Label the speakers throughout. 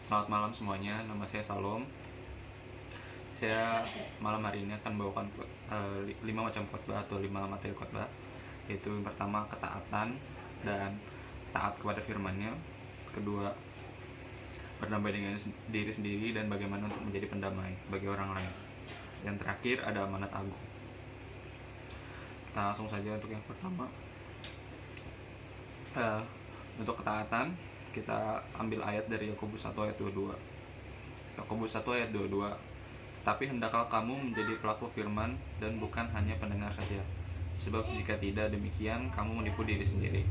Speaker 1: Selamat malam semuanya, nama saya Salom. Saya malam hari ini akan membawakan 5 macam khotbah atau 5 materi khotbah, yaitu yang pertama ketaatan dan taat kepada firman-Nya. Kedua, berdamai dengan diri sendiri dan bagaimana untuk menjadi pendamai bagi orang lain. Yang terakhir ada amanat agung. Kita langsung saja untuk yang pertama. Untuk ketaatan, kita ambil ayat dari Yakobus 1 ayat 22. Yakobus 1 ayat 22. Tapi hendaklah kamu menjadi pelaku firman dan bukan hanya pendengar saja. Sebab jika tidak demikian, kamu menipu diri sendiri.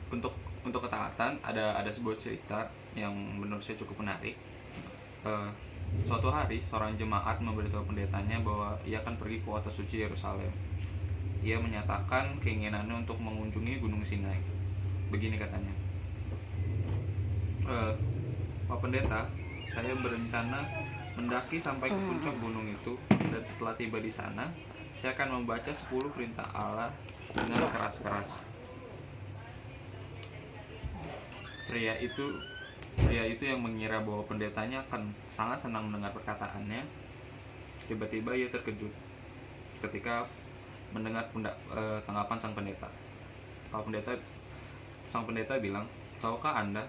Speaker 1: Untuk ketaatan ada sebuah cerita yang menurut saya cukup menarik. Suatu hari seorang jemaat memberitahu pendetanya bahwa ia akan pergi ke kota suci Yerusalem. Ia menyatakan keinginannya untuk mengunjungi Gunung Sinai. Begini katanya, Pak Pendeta, saya berencana mendaki sampai ke puncak gunung itu, dan setelah tiba di sana, saya akan membaca 10 perintah Allah dengan keras-keras. Pria itu yang mengira bahwa pendetanya akan sangat senang mendengar perkataannya. Tiba-tiba ia terkejut ketika mendengar tanggapan sang pendeta. Sang pendeta bilang, "Tahukah Anda,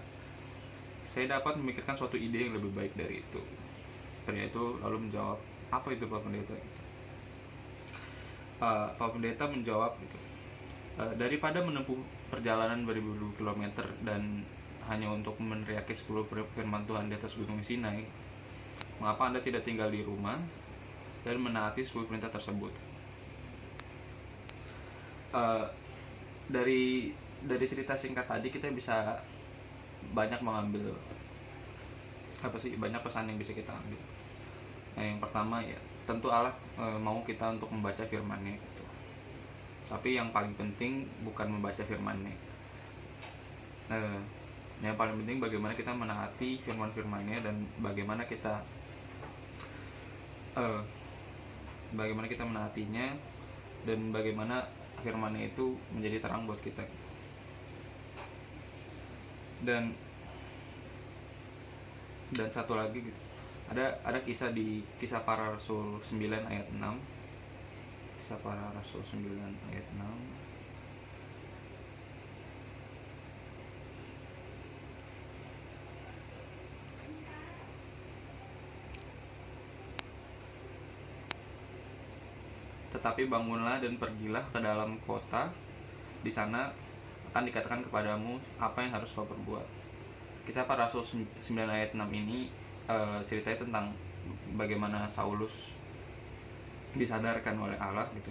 Speaker 1: saya dapat memikirkan suatu ide yang lebih baik dari itu." Pria itu lalu menjawab, "Apa itu, Pak Pendeta?" Pak Pendeta menjawab gitu, "Daripada menempuh perjalanan beribu-ribu kilometer dan hanya untuk meneriaki 10 firman Tuhan di atas Gunung Sinai, mengapa Anda tidak tinggal di rumah dan menaati 10 perintah tersebut?" Dari cerita singkat tadi kita bisa banyak mengambil banyak pesan yang bisa kita ambil. Nah, yang pertama ya tentu Allah mau kita untuk membaca firman-Nya gitu. Tapi yang paling penting bukan membaca firman-Nya. Yang paling penting bagaimana kita menaati firman-firman-Nya dan bagaimana kita menaatinya dan bagaimana firman-Nya itu menjadi terang buat kita. Dan satu lagi gitu, ada kisah di Kisah Para Rasul 9 ayat 6. Kisah Para Rasul 9 ayat 6. "Tetapi bangunlah dan pergilah ke dalam kota, di sana akan dikatakan kepadamu apa yang harus kau perbuat." Kisah Para Rasul 9 ayat 6 ini ceritanya tentang bagaimana Saulus disadarkan oleh Allah gitu.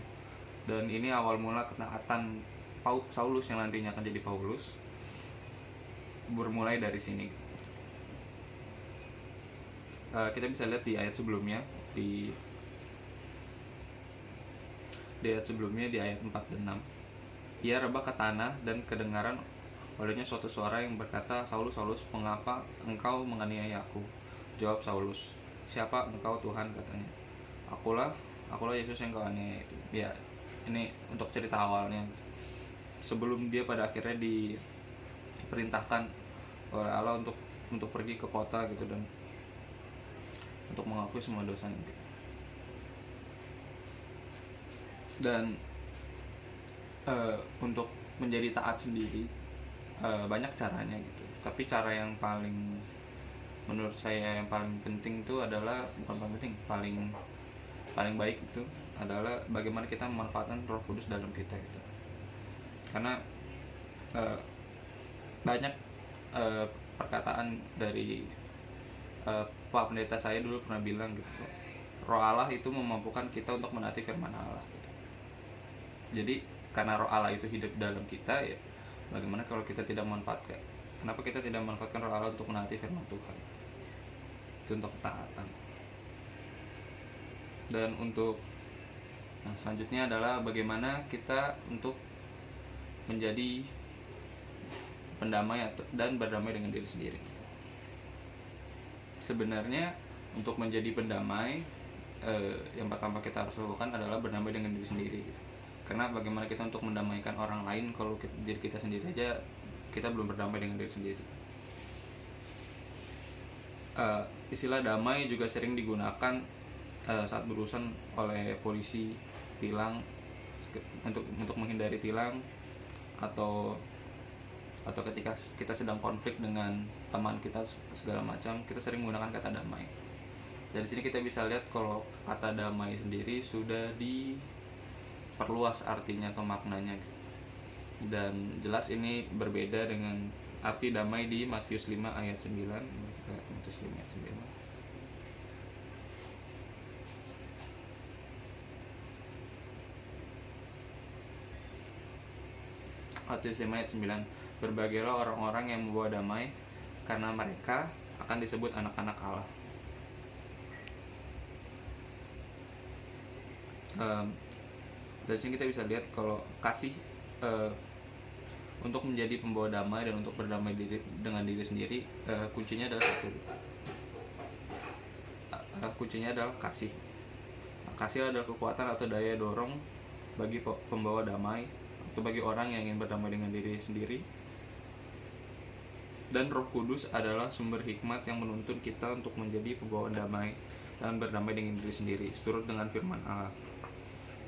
Speaker 1: Dan ini awal mula ketaatan Saulus yang nantinya akan jadi Paulus, bermulai dari sini. Kita bisa lihat di ayat sebelumnya, di ayat 4 dan 6. Ia rebah ke tanah dan kedengaran olehnya suatu suara yang berkata, "Saulus, Saulus, mengapa engkau menganiaya aku?" Jawab Saulus, "Siapa engkau, Tuhan?" katanya. Akulah Yesus yang kau aniaya itu." Ya, ini untuk cerita awalnya. Sebelum dia pada akhirnya diperintahkan oleh Allah untuk pergi ke kota gitu dan untuk mengakui semua dosanya. Dan untuk menjadi taat sendiri banyak caranya gitu. Tapi cara yang menurut saya yang paling penting itu adalah paling baik itu adalah bagaimana kita memanfaatkan Roh Kudus dalam kita gitu. Karena banyak perkataan dari Pak Pendeta saya dulu pernah bilang gitu, Roh Allah itu memampukan kita untuk menaati firman Allah gitu. Jadi karena Roh Allah itu hidup dalam kita, ya bagaimana kalau kita tidak memanfaatkan? Kenapa kita tidak memanfaatkan Roh Allah untuk menaati firman Tuhan? Itu untuk ketaatan. Dan selanjutnya adalah bagaimana kita untuk menjadi pendamai dan berdamai dengan diri sendiri. Sebenarnya untuk menjadi pendamai, yang pertama kita harus lakukan adalah berdamai dengan diri sendiri gitu. Karena bagaimana kita untuk mendamaikan orang lain kalau diri kita sendiri aja kita belum berdamai dengan diri sendiri. Istilah damai juga sering digunakan saat berurusan oleh polisi tilang, untuk menghindari tilang, atau ketika kita sedang konflik dengan teman kita segala macam, kita sering menggunakan kata damai. Dari sini kita bisa lihat kalau kata damai sendiri sudah diperluas artinya atau maknanya, dan jelas ini berbeda dengan arti damai di Matius 5 ayat 9. Matius 5 ayat 9. Matius 5 ayat 9. Berbahagialah orang-orang yang membawa damai, karena mereka akan disebut anak-anak Allah. Dari sini kita bisa lihat kalau kasih untuk menjadi pembawa damai dan untuk berdamai dengan diri sendiri, kuncinya adalah satu. Kuncinya adalah kasih. Kasih adalah kekuatan atau daya dorong bagi pembawa damai, atau bagi orang yang ingin berdamai dengan diri sendiri. Dan Roh Kudus adalah sumber hikmat yang menuntun kita untuk menjadi pembawa damai dan berdamai dengan diri sendiri, seturut dengan firman Allah.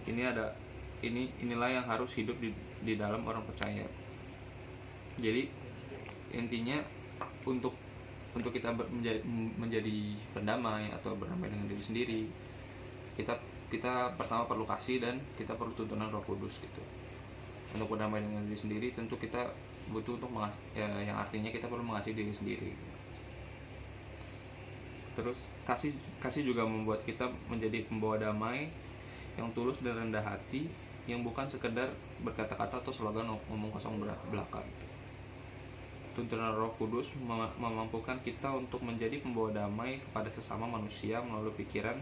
Speaker 1: Inilah yang harus hidup di dalam orang percaya. Jadi intinya untuk kita menjadi pendamai atau berdamai dengan diri sendiri, kita pertama perlu kasih, dan kita perlu tuntunan Roh Kudus gitu. Untuk berdamai dengan diri sendiri tentu kita butuh untuk yang artinya kita perlu mengasihi diri sendiri. Terus kasih juga membuat kita menjadi pembawa damai yang tulus dan rendah hati, yang bukan sekedar berkata-kata atau slogan ngomong kosong belaka. Tuntunan Roh Kudus memampukan kita untuk menjadi pembawa damai kepada sesama manusia melalui pikiran,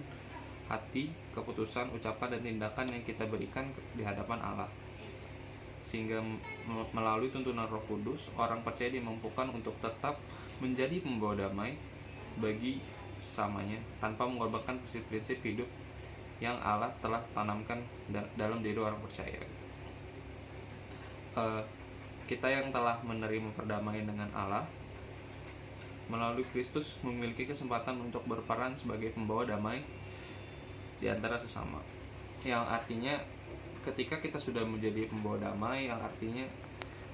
Speaker 1: hati, keputusan, ucapan, dan tindakan yang kita berikan di hadapan Allah. Sehingga melalui tuntunan Roh Kudus, orang percaya dimampukan untuk tetap menjadi pembawa damai bagi sesamanya tanpa mengorbankan prinsip-prinsip hidup yang Allah telah tanamkan dalam diri orang percaya. Kita yang telah menerima perdamaian dengan Allah melalui Kristus memiliki kesempatan untuk berperan sebagai pembawa damai di antara sesama. Yang artinya ketika kita sudah menjadi pembawa damai, yang artinya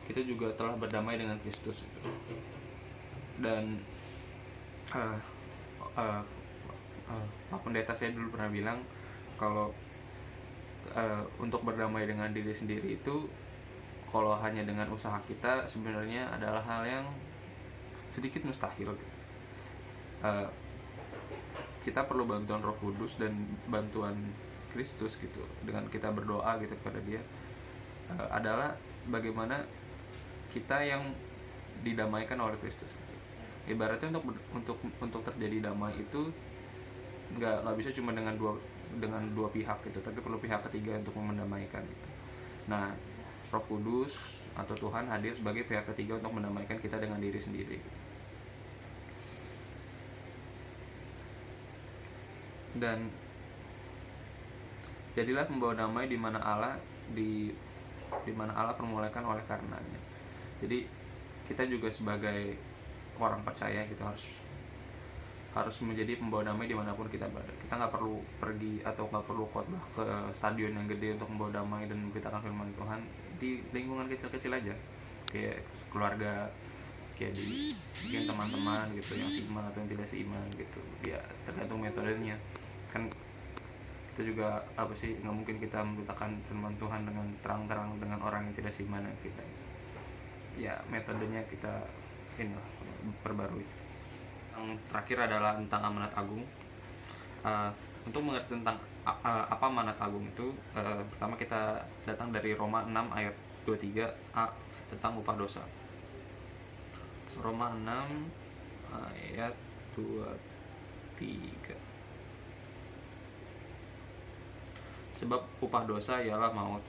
Speaker 1: kita juga telah berdamai dengan Kristus. Dan Pak Pendeta saya dulu pernah bilang kalau untuk berdamai dengan diri sendiri itu, kalau hanya dengan usaha kita, sebenarnya adalah hal yang sedikit mustahil gitu. Kita perlu bantuan Roh Kudus dan bantuan Kristus gitu. Dengan kita berdoa gitu kepada Dia, adalah bagaimana kita yang didamaikan oleh Kristus gitu. Ibaratnya untuk terjadi damai itu nggak bisa cuma dengan dua pihak gitu, tapi perlu pihak ketiga untuk mendamaikan gitu. Nah, Roh Kudus atau Tuhan hadir sebagai pihak ketiga untuk mendamaikan kita dengan diri sendiri. Dan jadilah pembawa damai di mana Allah permulakan oleh karenanya. Jadi kita juga sebagai orang percaya gitu harus menjadi pembawa damai dimanapun kita berada. Kita nggak perlu pergi atau nggak perlu khotbah ke stadion yang gede untuk membawa damai dan memberitakan firman Tuhan. Di lingkungan kecil-kecil aja, kayak keluarga, kayak di mungkin teman-teman gitu yang seiman atau yang tidak seiman gitu. Ya tergantung metodenya. Kan kita juga nggak mungkin kita memberitakan firman Tuhan dengan terang-terang dengan orang yang tidak seiman dengan kita. Ya metodenya kita perbarui. Yang terakhir adalah tentang amanat agung. Untuk mengerti tentang apa amanat agung itu, pertama kita datang dari Roma 6 ayat 23a tentang upah dosa. Roma 6 ayat 23. Sebab upah dosa ialah maut.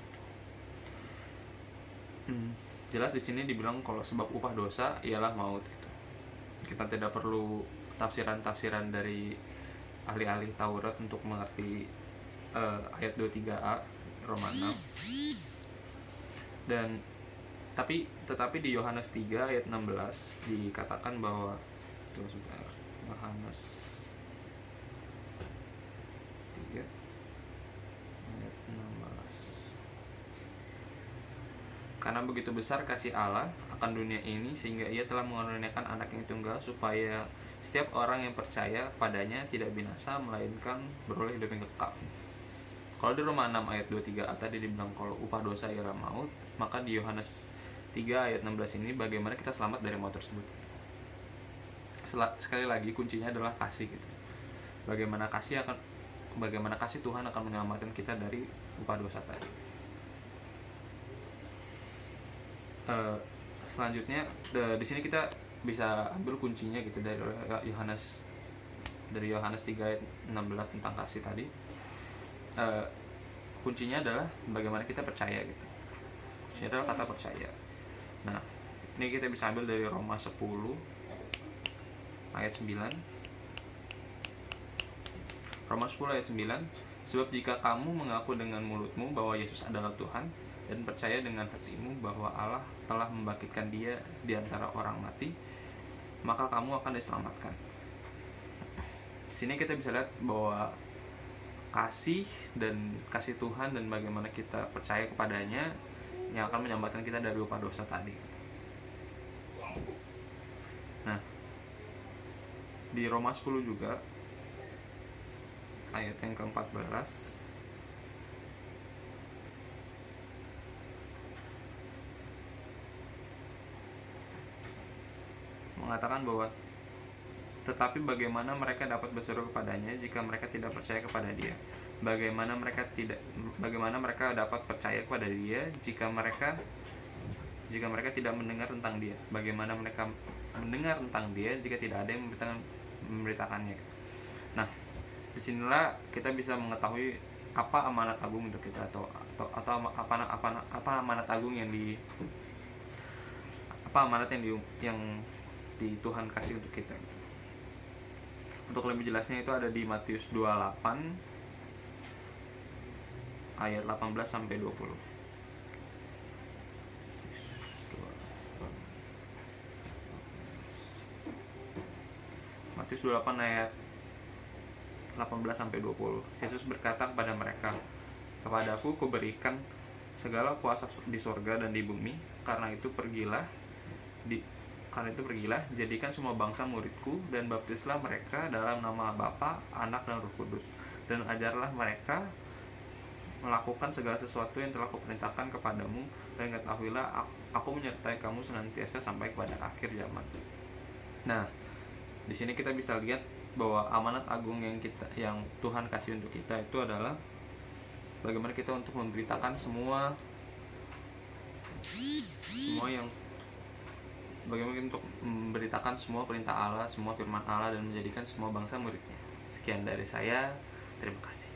Speaker 1: Jelas di sini dibilang kalau sebab upah dosa ialah maut gitu. Kita tidak perlu tafsiran dari ahli-ahli Taurat untuk mengerti ayat 23a Roma 6. Dan tetapi di Yohanes 3 ayat 16 dikatakan bahwa Yohanes 3 ayat 16. Karena begitu besar kasih Allah akan dunia ini sehingga ia telah mengaruniakan anak yang tunggal supaya setiap orang yang percaya padanya tidak binasa melainkan beroleh hidup yang kekal. Kalau di Roma 6 ayat 23 tadi dibilang kalau upah dosa ialah maut, maka di Yohanes 3 ayat 16 ini bagaimana kita selamat dari maut tersebut. Sekali lagi kuncinya adalah kasih gitu. Bagaimana kasih Tuhan akan menyelamatkan kita dari upah dosa tadi. Selanjutnya di sini kita bisa ambil kuncinya gitu dari Yohanes 3 ayat 16 tentang kasih tadi. Kuncinya adalah bagaimana kita percaya gitu. Kuncinya adalah kata percaya. Nah, ini kita bisa ambil dari Roma 10 ayat 9. Roma 10 ayat 9. Sebab jika kamu mengaku dengan mulutmu bahwa Yesus adalah Tuhan dan percaya dengan hatimu bahwa Allah telah membangkitkan dia di antara orang mati, maka kamu akan diselamatkan. Di sini kita bisa lihat bahwa kasih Tuhan dan bagaimana kita percaya kepadanya yang akan menyelamatkan kita dari upah dosa tadi. Nah, di Roma 10 juga ayat yang ke-14 mengatakan bahwa tetapi bagaimana mereka dapat berseru kepadanya jika mereka tidak percaya kepada dia? Bagaimana mereka dapat percaya kepada dia jika mereka tidak mendengar tentang dia? Bagaimana mereka mendengar tentang dia jika tidak ada yang memberitakannya? Nah, disinilah kita bisa mengetahui apa amanat agung untuk kita atau apa amanat agung yang Tuhan kasih untuk kita. Untuk lebih jelasnya itu ada di Matius 28 ayat 18 sampai 20. Matius 28 ayat 18 sampai 20. Yesus berkata kepada mereka, "Kepadaku kuberikan segala kuasa di surga dan di bumi. Karena itu pergilah, jadikan semua bangsa muridku dan baptislah mereka dalam nama Bapa, Anak dan Roh Kudus, dan ajarlah mereka melakukan segala sesuatu yang telah kuperintahkan kepadamu, dan ketahuilah aku menyertai kamu senantiasa sampai kepada akhir zaman." Nah, di sini kita bisa lihat bahwa amanat agung yang Tuhan kasih untuk kita itu adalah bagaimana kita untuk memberitakan bagaimana untuk memberitakan semua perintah Allah, semua firman Allah, dan menjadikan semua bangsa muridnya. Sekian dari saya, terima kasih.